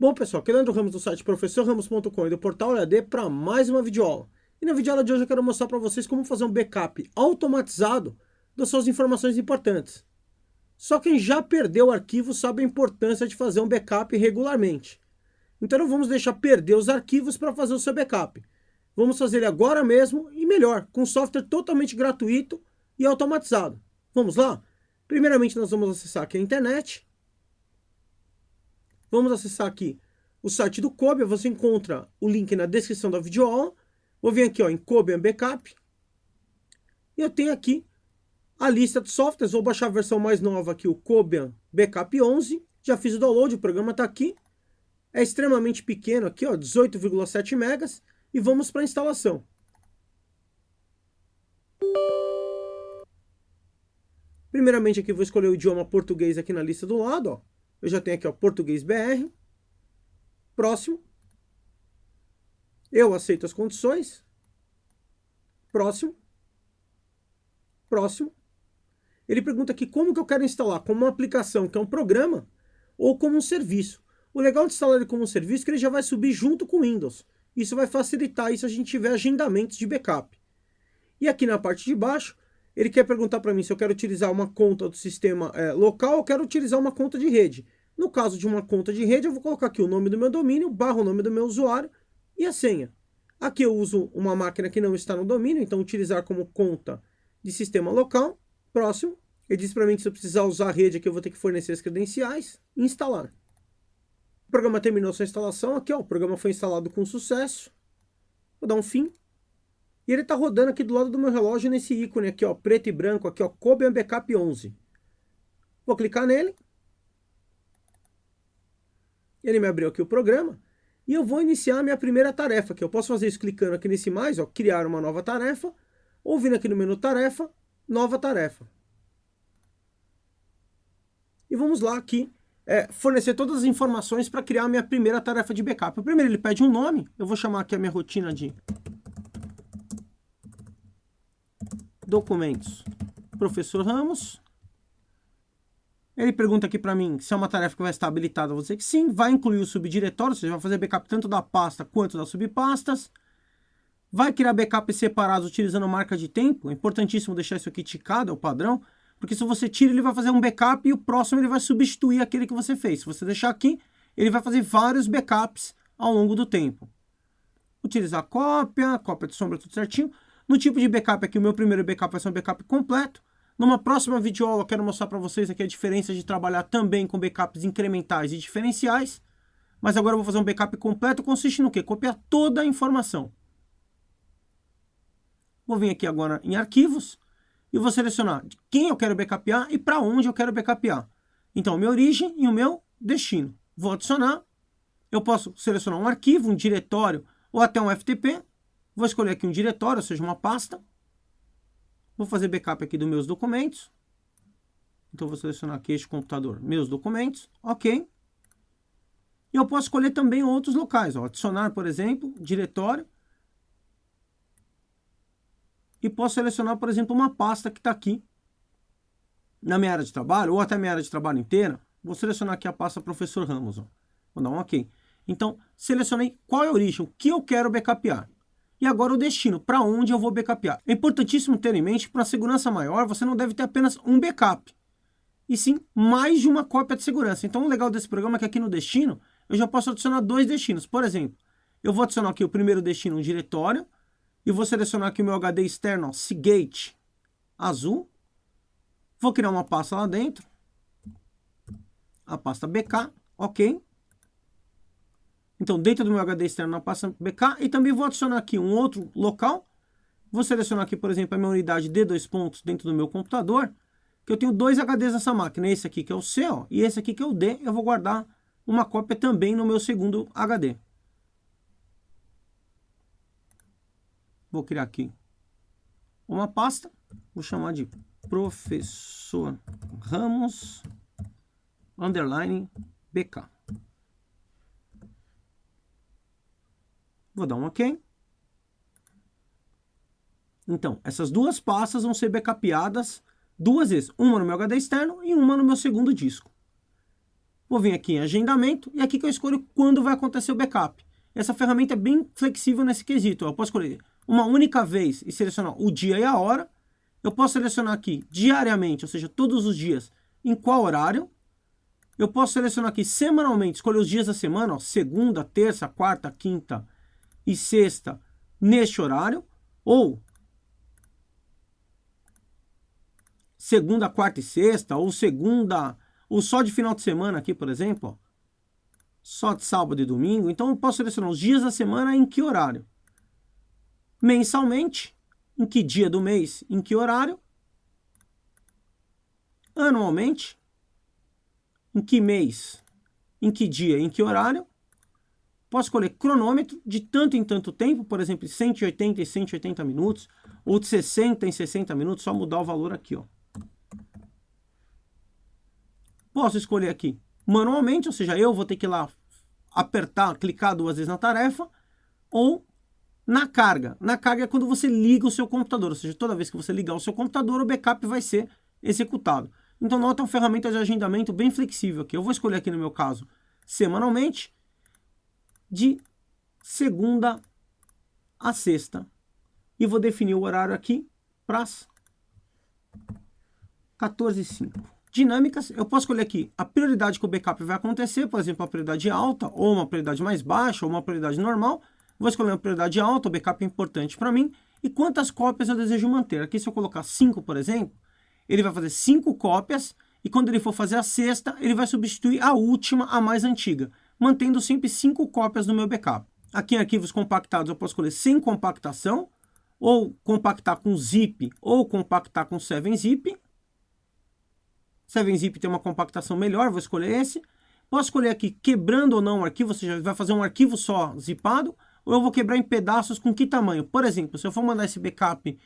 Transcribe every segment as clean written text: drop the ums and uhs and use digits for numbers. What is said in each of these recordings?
Bom, pessoal, aqui é Leandro Ramos do site professorramos.com e do portal EAD para mais uma videoaula. E na videoaula de hoje eu quero mostrar para vocês como fazer um backup automatizado das suas informações importantes. Só quem já perdeu o arquivo sabe a importância de fazer um backup regularmente. Então não vamos deixar perder os arquivos para fazer o seu backup. Vamos fazer ele agora mesmo e melhor, com software totalmente gratuito e automatizado. Vamos lá? Primeiramente nós vamos acessar aqui a internet. Vamos acessar aqui o site do Cobian, você encontra o link na descrição da videoaula. Vou vir aqui ó, em Cobian Backup. E eu tenho aqui a lista de softwares, vou baixar a versão mais nova aqui, o Cobian Backup 11. Já fiz o download, o programa está aqui. É extremamente pequeno aqui, ó, 18,7 megas. E vamos para a instalação. Primeiramente aqui vou escolher o idioma português aqui na lista do lado, ó. Eu já tenho aqui, ó, português BR. Próximo. Eu aceito as condições. Próximo. Próximo. Ele pergunta aqui como que eu quero instalar, como uma aplicação, que é um programa, ou como um serviço. O legal de instalar ele como um serviço é que ele já vai subir junto com o Windows. Isso vai facilitar isso se a gente tiver agendamentos de backup. E aqui na parte de baixo, ele quer perguntar para mim se eu quero utilizar uma conta do sistema local ou quero utilizar uma conta de rede. No caso de uma conta de rede, eu vou colocar aqui o nome do meu domínio, barra o nome do meu usuário e a senha. Aqui eu uso uma máquina que não está no domínio, então utilizar como conta de sistema local. Próximo, ele diz para mim que se eu precisar usar a rede aqui, eu vou ter que fornecer as credenciais e instalar. O programa terminou sua instalação, aqui ó, o programa foi instalado com sucesso. Vou dar um fim. E ele está rodando aqui do lado do meu relógio nesse ícone aqui, ó, preto e branco, aqui, ó, Cobian Backup 11. Vou clicar nele. Ele me abriu aqui o programa. E eu vou iniciar a minha primeira tarefa aqui. Eu posso fazer isso clicando aqui nesse mais, ó, criar uma nova tarefa. Ou vindo aqui no menu tarefa, nova tarefa. E vamos lá aqui, fornecer todas as informações para criar a minha primeira tarefa de backup. Primeiro ele pede um nome. Eu vou chamar aqui a minha rotina de documentos, professor Ramos. Ele pergunta aqui para mim se é uma tarefa que vai estar habilitada. Eu vou dizer que sim. Vai incluir o subdiretório, ou seja, vai fazer backup tanto da pasta quanto das subpastas. Vai criar backup separados utilizando marca de tempo. É importantíssimo deixar isso aqui ticado, é o padrão. Porque se você tira, ele vai fazer um backup e o próximo ele vai substituir aquele que você fez. Se você deixar aqui, ele vai fazer vários backups ao longo do tempo. Utilizar cópia de sombra, tudo certinho. No tipo de backup aqui, o meu primeiro backup vai ser um backup completo. Numa próxima videoaula eu quero mostrar para vocês aqui a diferença de trabalhar também com backups incrementais e diferenciais. Mas agora eu vou fazer um backup completo, consiste no quê? Copiar toda a informação. Vou vir aqui agora em arquivos e vou selecionar de quem eu quero backupear e para onde eu quero backupear. Então, a minha origem e o meu destino. Vou adicionar. Eu posso selecionar um arquivo, um diretório ou até um FTP. Vou escolher aqui um diretório, ou seja, uma pasta. Vou fazer backup aqui dos meus documentos. Então, vou selecionar aqui este computador, meus documentos. Ok. E eu posso escolher também outros locais. Ó, adicionar, por exemplo, diretório. E posso selecionar, por exemplo, uma pasta que está aqui na minha área de trabalho, ou até minha área de trabalho inteira. Vou selecionar aqui a pasta Professor Ramos. Ó. Vou dar um OK. Então, selecionei qual é a origem, o que eu quero backupear. E agora o destino, para onde eu vou backupear. É importantíssimo ter em mente que para segurança maior, você não deve ter apenas um backup, e sim mais de uma cópia de segurança. Então, o legal desse programa é que aqui no destino, eu já posso adicionar dois destinos. Por exemplo, eu vou adicionar aqui o primeiro destino, um diretório, e vou selecionar aqui o meu HD externo, ó, Seagate azul. Vou criar uma pasta lá dentro. A pasta BK, ok. Então, dentro do meu HD externo, na pasta BK. E também vou adicionar aqui um outro local. Vou selecionar aqui, por exemplo, a minha unidade de 2 pontos dentro do meu computador. Que eu tenho dois HDs nessa máquina. Esse aqui que é o C, ó, e esse aqui que é o D. Eu vou guardar uma cópia também no meu segundo HD. Vou criar aqui uma pasta, vou chamar de Professor Ramos _ BK. Vou dar um OK. Então, essas duas pastas vão ser backupeadas duas vezes, uma no meu HD externo e uma no meu segundo disco. Vou vir aqui em agendamento e aqui que eu escolho quando vai acontecer o backup. Essa ferramenta é bem flexível nesse quesito. Eu posso escolher uma única vez e selecionar o dia e a hora. Eu posso selecionar aqui diariamente, ou seja, todos os dias, em qual horário. Eu posso selecionar aqui semanalmente, escolher os dias da semana, ó, segunda, terça, quarta, quinta e sexta, neste horário. Ou segunda, quarta e sexta, ou segunda, ou só de final de semana aqui, por exemplo, ó, só de sábado e domingo. Então eu posso selecionar os dias da semana em que horário. Mensalmente, em que dia do mês, em que horário. Anualmente, em que mês, em que dia, em que horário. Posso escolher cronômetro de tanto em tanto tempo, por exemplo, 180 em 180 minutos, ou de 60 em 60 minutos, só mudar o valor aqui, ó. Posso escolher aqui manualmente, ou seja, eu vou ter que ir lá apertar, clicar 2 vezes na tarefa, ou na carga. Na carga é quando você liga o seu computador, ou seja, toda vez que você ligar o seu computador, o backup vai ser executado. Então, nota uma ferramenta de agendamento bem flexível aqui. Eu vou escolher aqui no meu caso, semanalmente, de segunda a sexta. E vou definir o horário aqui para as 14h05. Dinâmicas, eu posso escolher aqui a prioridade que o backup vai acontecer, por exemplo, uma prioridade alta, ou uma prioridade mais baixa, ou uma prioridade normal. Vou escolher uma prioridade alta, o backup é importante para mim, e quantas cópias eu desejo manter. Aqui, se eu colocar 5, por exemplo, ele vai fazer 5 cópias, e quando ele for fazer a sexta, ele vai substituir a última, a mais antiga, mantendo sempre 5 cópias no meu backup. Aqui em arquivos compactados, eu posso escolher sem compactação, ou compactar com zip, ou compactar com 7-zip. 7-zip tem uma compactação melhor, vou escolher esse. Posso escolher aqui quebrando ou não o arquivo, ou seja, vai fazer um arquivo só zipado, ou eu vou quebrar em pedaços com que tamanho? Por exemplo, se eu for mandar esse backup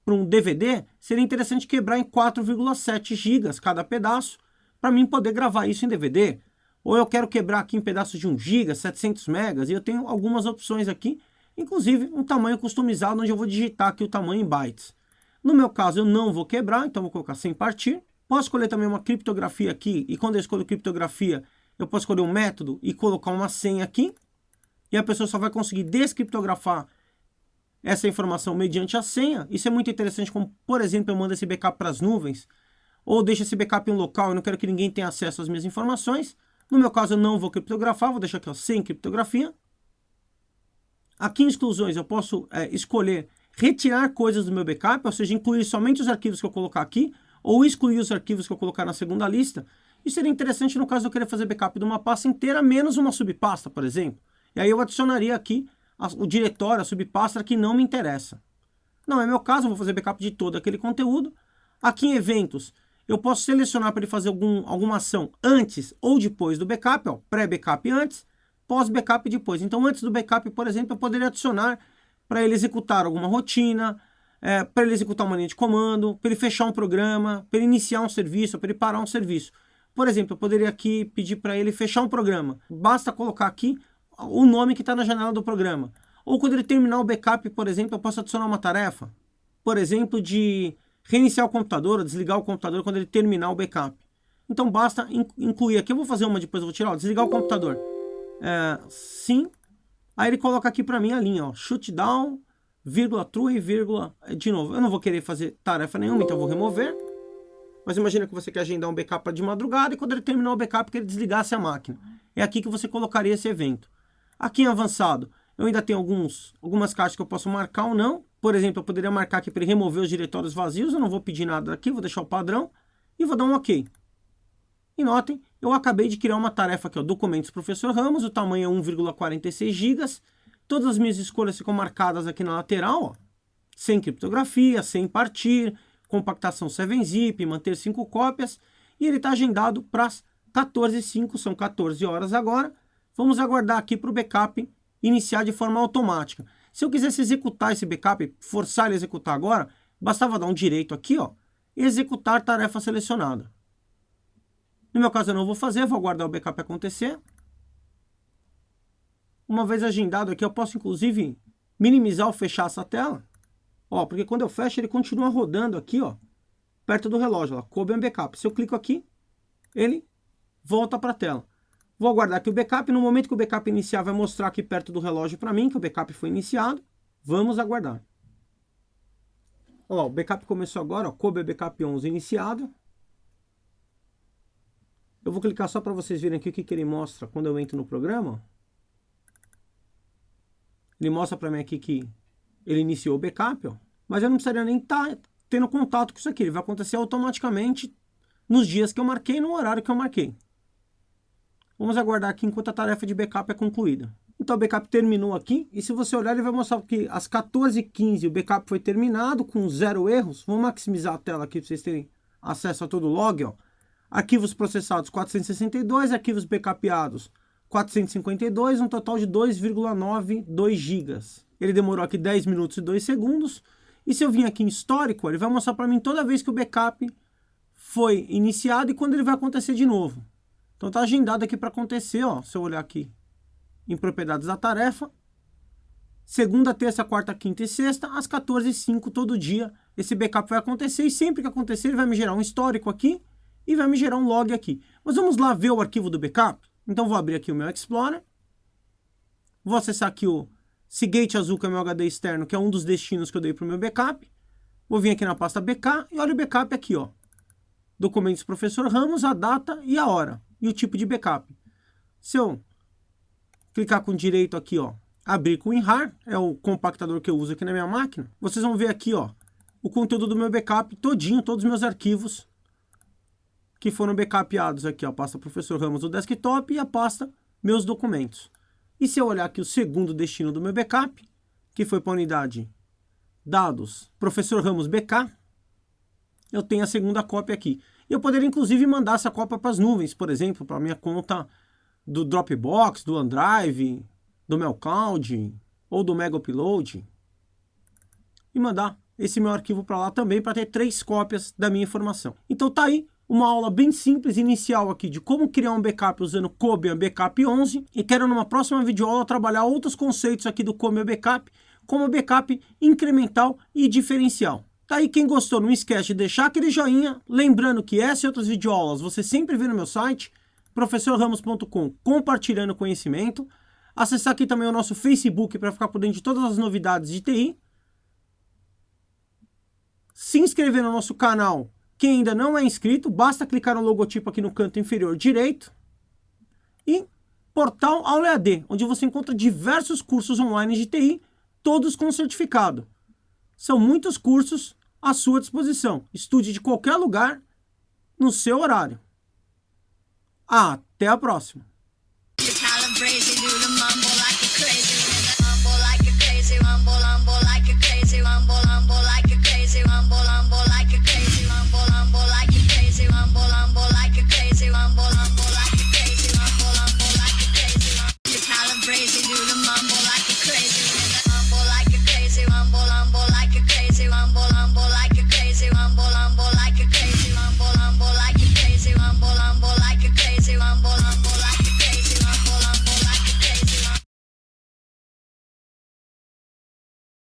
para um DVD, seria interessante quebrar em 4,7 GB cada pedaço, para mim poder gravar isso em DVD. Ou eu quero quebrar aqui em pedaços de 1 GB, 700 MB, e eu tenho algumas opções aqui, inclusive um tamanho customizado, onde eu vou digitar aqui o tamanho em bytes. No meu caso, eu não vou quebrar, então vou colocar sem partir. Posso escolher também uma criptografia aqui, e quando eu escolho criptografia, eu posso escolher um método e colocar uma senha aqui, e a pessoa só vai conseguir descriptografar essa informação mediante a senha. Isso é muito interessante, como, por exemplo, eu mando esse backup para as nuvens, ou deixo esse backup em um local e não quero que ninguém tenha acesso às minhas informações. No meu caso, eu não vou criptografar, vou deixar aqui, ó, sem criptografia. Aqui em exclusões, eu posso escolher retirar coisas do meu backup, ou seja, incluir somente os arquivos que eu colocar aqui, ou excluir os arquivos que eu colocar na segunda lista. Isso seria interessante no caso de eu querer fazer backup de uma pasta inteira, menos uma subpasta, por exemplo. E aí eu adicionaria aqui o diretório, a subpasta que não me interessa. Não é meu caso, eu vou fazer backup de todo aquele conteúdo. Aqui em eventos, eu posso selecionar para ele fazer alguma ação antes ou depois do backup, ó, pré-backup antes, pós-backup depois. Então, antes do backup, por exemplo, eu poderia adicionar para ele executar alguma rotina, para ele executar uma linha de comando, para ele fechar um programa, para ele iniciar um serviço, para ele parar um serviço. Por exemplo, eu poderia aqui pedir para ele fechar um programa. Basta colocar aqui o nome que está na janela do programa. Ou quando ele terminar o backup, por exemplo, eu posso adicionar uma tarefa. Por exemplo, de reiniciar o computador, ou desligar o computador quando ele terminar o backup. Então basta incluir aqui. Eu vou fazer uma, depois eu vou tirar, ó, desligar o computador. Sim. Aí ele coloca aqui para mim a linha, ó, shutdown, vírgula, true, vírgula, de novo. Eu não vou querer fazer tarefa nenhuma, então eu vou remover. Mas imagina que você quer agendar um backup de madrugada e quando ele terminar o backup, que ele desligasse a máquina. É aqui que você colocaria esse evento. Aqui em avançado, eu ainda tenho algumas caixas que eu posso marcar ou não. Por exemplo, eu poderia marcar aqui para ele remover os diretórios vazios. Eu não vou pedir nada aqui, vou deixar o padrão e vou dar um OK. E notem, eu acabei de criar uma tarefa aqui, ó, documentos professor Ramos, o tamanho é 1,46 GB. Todas as minhas escolhas ficam marcadas aqui na lateral, ó, sem criptografia, sem partir, compactação 7-zip, manter 5 cópias. E ele está agendado para as 14h05, são 14 horas agora. Vamos aguardar aqui para o backup iniciar de forma automática. Se eu quisesse executar esse backup, forçar ele a executar agora, bastava dar um direito aqui, ó, executar tarefa selecionada. No meu caso eu não vou fazer, vou aguardar o backup acontecer. Uma vez agendado aqui, eu posso inclusive minimizar ou fechar essa tela. Ó, porque quando eu fecho, ele continua rodando aqui, ó, perto do relógio, ó, coube um backup. Se eu clico aqui, ele volta para a tela. Vou aguardar aqui o backup. No momento que o backup iniciar, vai mostrar aqui perto do relógio para mim que o backup foi iniciado. Vamos aguardar. Ó, o backup começou agora, ó, Kobe Backup 11 iniciado. Eu vou clicar só para vocês verem aqui o que ele mostra quando eu entro no programa. Ele mostra para mim aqui que ele iniciou o backup, ó, mas eu não precisaria nem estar tendo contato com isso aqui. Ele vai acontecer automaticamente nos dias que eu marquei, no horário que eu marquei. Vamos aguardar aqui enquanto a tarefa de backup é concluída. Então o backup terminou aqui, e se você olhar ele vai mostrar que às 14h15 o backup foi terminado com 0 erros. Vamos maximizar a tela aqui para vocês terem acesso a todo o log, ó. Arquivos processados 462, arquivos backupeados 452, um total de 2,92 GB. Ele demorou aqui 10 minutos e 2 segundos. E se eu vim aqui em histórico, ele vai mostrar para mim toda vez que o backup foi iniciado e quando ele vai acontecer de novo. Então tá agendado aqui para acontecer, ó. Se eu olhar aqui em propriedades da tarefa, segunda, terça, quarta, quinta e sexta, às 14h05 todo dia, esse backup vai acontecer. E sempre que acontecer, ele vai me gerar um histórico aqui e vai me gerar um log aqui. Mas vamos lá ver o arquivo do backup? Então vou abrir aqui o meu Explorer. Vou acessar aqui o Seagate Azul, que é o meu HD externo, que é um dos destinos que eu dei para o meu backup. Vou vir aqui na pasta BK e olha o backup aqui, ó. Documentos Professor Ramos, a data e a hora. E o tipo de backup. Se eu clicar com direito aqui, ó, abrir com WinRAR, é o compactador que eu uso aqui na minha máquina, vocês vão ver aqui, ó, o conteúdo do meu backup todinho, todos os meus arquivos que foram backupeados aqui, ó, a pasta Professor Ramos do desktop e a pasta Meus Documentos. E se eu olhar aqui o segundo destino do meu backup, que foi para a unidade Dados Professor Ramos BK, eu tenho a segunda cópia aqui. E eu poderia inclusive mandar essa cópia para as nuvens, por exemplo, para a minha conta do Dropbox, do OneDrive, do MailCloud ou do Mega Upload e mandar esse meu arquivo para lá também para ter 3 cópias da minha informação. Então tá aí uma aula bem simples inicial aqui de como criar um backup usando Kobe Backup 11 e quero numa próxima videoaula trabalhar outros conceitos aqui do Kobe Backup como backup incremental e diferencial. Tá aí, quem gostou, não esquece de deixar aquele joinha, lembrando que essa e outras videoaulas você sempre vê no meu site, professorramos.com, compartilhando conhecimento. Acessar aqui também o nosso Facebook para ficar por dentro de todas as novidades de TI. Se inscrever no nosso canal, quem ainda não é inscrito, basta clicar no logotipo aqui no canto inferior direito. E Portal Aula EAD, onde você encontra diversos cursos online de TI, todos com certificado. São muitos cursos à sua disposição. Estude de qualquer lugar, no seu horário. Até a próxima! Crazy, do the mumble like a crazy, mumble like a crazy, mumble,